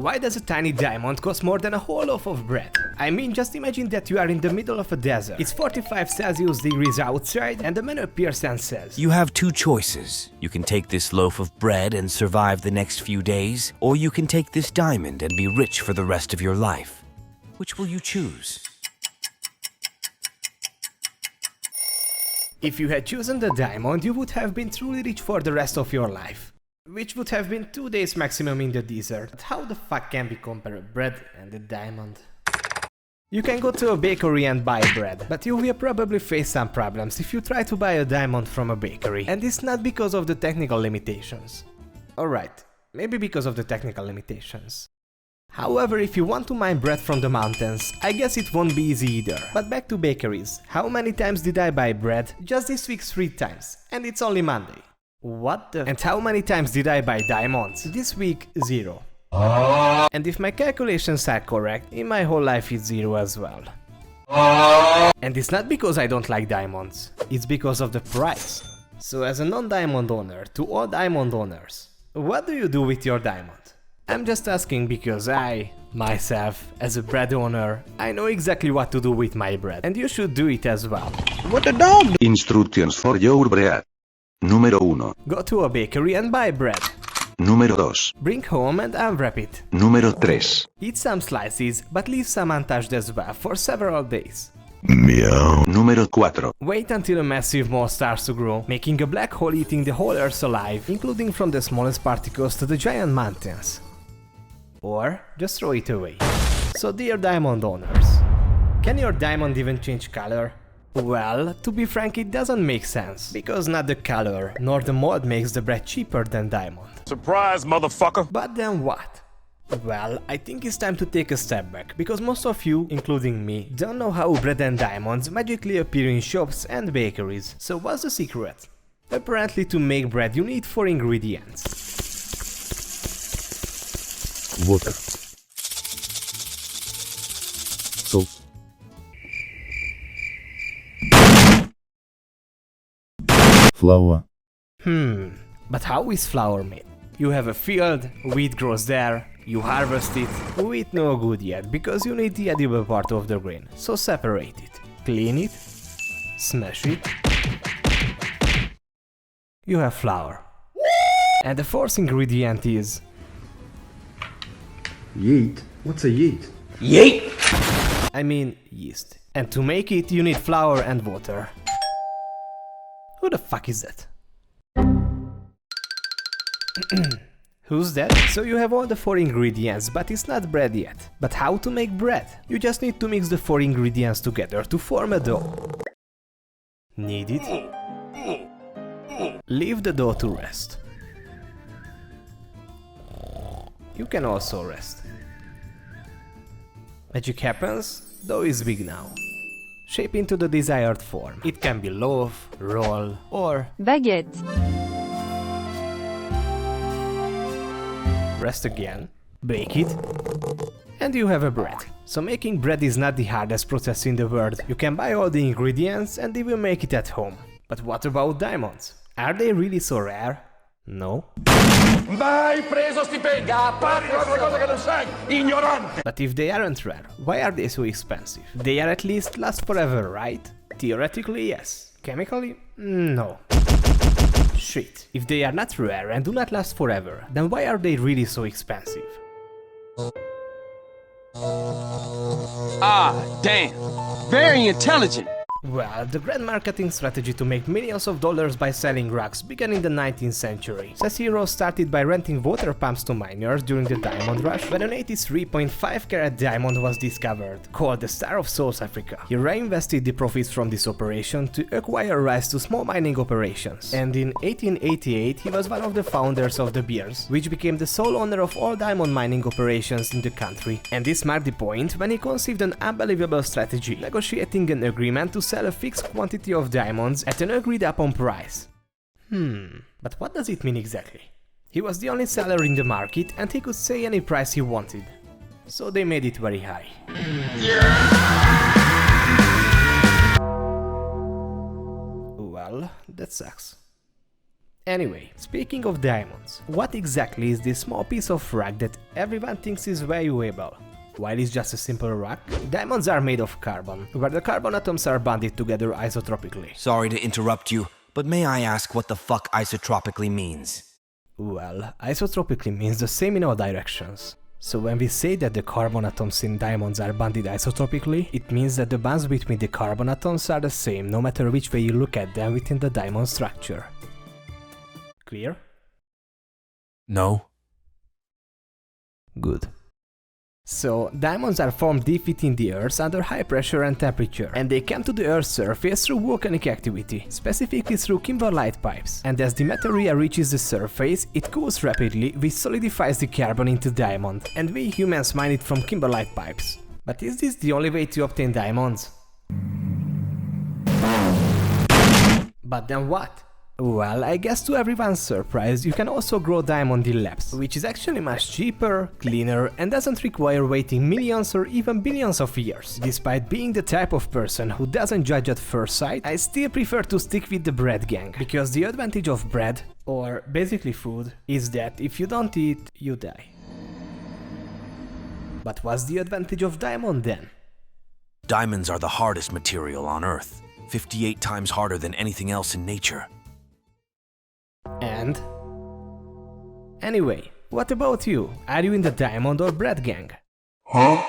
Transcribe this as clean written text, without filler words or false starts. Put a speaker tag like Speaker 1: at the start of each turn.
Speaker 1: Why does a tiny diamond cost more than a whole loaf of bread? I mean, just imagine that you are in the middle of a desert. It's 45 Celsius degrees outside and the man appears and says,
Speaker 2: "You have two choices. You can take this loaf of bread and survive the next few days, or you can take this diamond and be rich for the rest of your life. Which will you choose?"
Speaker 1: If you had chosen the diamond, you would have been truly rich for the rest of your life. Which would have been 2 days maximum in the desert. But how the fuck can we compare bread and a diamond? You can go to a bakery and buy bread, but you will probably face some problems if you try to buy a diamond from a bakery. And it's not because of the technical limitations. Alright, maybe because of the technical limitations. However, if you want to mine bread from the mountains, I guess it won't be easy either. But back to bakeries. How many times did I buy bread? Just this week 3 times. And it's only Monday. What the? And how many times did I buy diamonds? This week, 0. And if my calculations are correct, in my whole life it's 0 as well. And it's not because I don't like diamonds, it's because of the price. So as a non-diamond owner, to all diamond owners, what do you do with your diamond? I'm just asking because I, myself, as a bread owner, I know exactly what to do with my bread. And you should do it as well.
Speaker 3: What the dog?
Speaker 4: Instructions for your bread. Número 1.
Speaker 1: Go to a bakery and buy bread.
Speaker 4: Número 2.
Speaker 1: Bring home and unwrap it.
Speaker 4: Número 3.
Speaker 1: Eat some slices, but leave some untouched as well for several days.
Speaker 4: Meow. Número 4.
Speaker 1: Wait until a massive mold starts to grow, making a black hole eating the whole Earth alive, including from the smallest particles to the giant mountains. Or just throw it away. So dear diamond owners, can your diamond even change color? Well, to be frank, it doesn't make sense, because not the color, nor the mold makes the bread cheaper than diamond.
Speaker 5: Surprise, motherfucker!
Speaker 1: But then what? Well, I think it's time to take a step back, because most of you, including me, don't know how bread and diamonds magically appear in shops and bakeries. So what's the secret? Apparently to make bread you need 4 ingredients.
Speaker 6: Water, salt, flour.
Speaker 1: But how is flour made? You have a field, wheat grows there, you harvest it. Wheat no good yet, because you need the edible part of the grain. So separate it, clean it, smash it. You have flour. And the 4th ingredient is...
Speaker 6: Yeast? What's a yeast?
Speaker 1: I mean yeast. And to make it you need flour and water. Who the fuck is that? Who's that? So you have all the 4 ingredients, but it's not bread yet. But how to make bread? You just need to mix the 4 ingredients together to form a dough. Knead it. Leave the dough to rest. You can also rest. Magic happens, dough is big now. Shape into the desired form. It can be loaf, roll, or
Speaker 7: baguette.
Speaker 1: Rest again, bake it, and you have a bread. So making bread is not the hardest process in the world. You can buy all the ingredients and even make it at home. But what about diamonds? Are they really so rare? No.
Speaker 5: Vai preso stipendio! Parli di una cosa che non sai, ignorante!
Speaker 1: But if they aren't rare, why are they so expensive? They are at least last forever, right? Theoretically, yes. Chemically? No. Shit, if they are not rare and do not last forever, then why are they really so expensive?
Speaker 8: Ah, damn. Very intelligent.
Speaker 1: Well, the grand marketing strategy to make millions of dollars by selling rocks began in the 19th century. Cicero started by renting water pumps to miners during the diamond rush, when an 83.5 carat diamond was discovered, called the Star of South Africa. He reinvested the profits from this operation to acquire rights to small mining operations, and in 1888 he was one of the founders of De Beers, which became the sole owner of all diamond mining operations in the country. And this marked the point when he conceived an unbelievable strategy, negotiating an agreement to sell a fixed quantity of diamonds at an agreed upon price. But what does it mean exactly? He was the only seller in the market and he could say any price he wanted. So they made it very high. Well, that sucks. Anyway, speaking of diamonds, what exactly is this small piece of rock that everyone thinks is valuable? While it's just a simple rock, diamonds are made of carbon, where the carbon atoms are bonded together isotropically.
Speaker 2: Sorry to interrupt you, but may I ask what the fuck isotropically means?
Speaker 1: Well, isotropically means the same in all directions. So when we say that the carbon atoms in diamonds are bonded isotropically, it means that the bonds between the carbon atoms are the same no matter which way you look at them within the diamond structure. Clear?
Speaker 2: No?
Speaker 1: Good. So, diamonds are formed deep within the Earth under high pressure and temperature, and they come to the Earth's surface through volcanic activity, specifically through kimberlite pipes. And as the material reaches the surface, it cools rapidly, which solidifies the carbon into diamond, and we humans mine it from kimberlite pipes. But is this the only way to obtain diamonds? But then what? Well, I guess to everyone's surprise, you can also grow diamond in labs, which is actually much cheaper, cleaner, and doesn't require waiting millions or even billions of years. Despite being the type of person who doesn't judge at first sight, I still prefer to stick with the bread gang, because the advantage of bread, or basically food, is that if you don't eat, you die. But what's the advantage of diamond then?
Speaker 2: Diamonds are the hardest material on Earth, 58 times harder than anything else in nature.
Speaker 1: And? Anyway, what about you? Are you in the diamond or bread gang?
Speaker 5: Huh?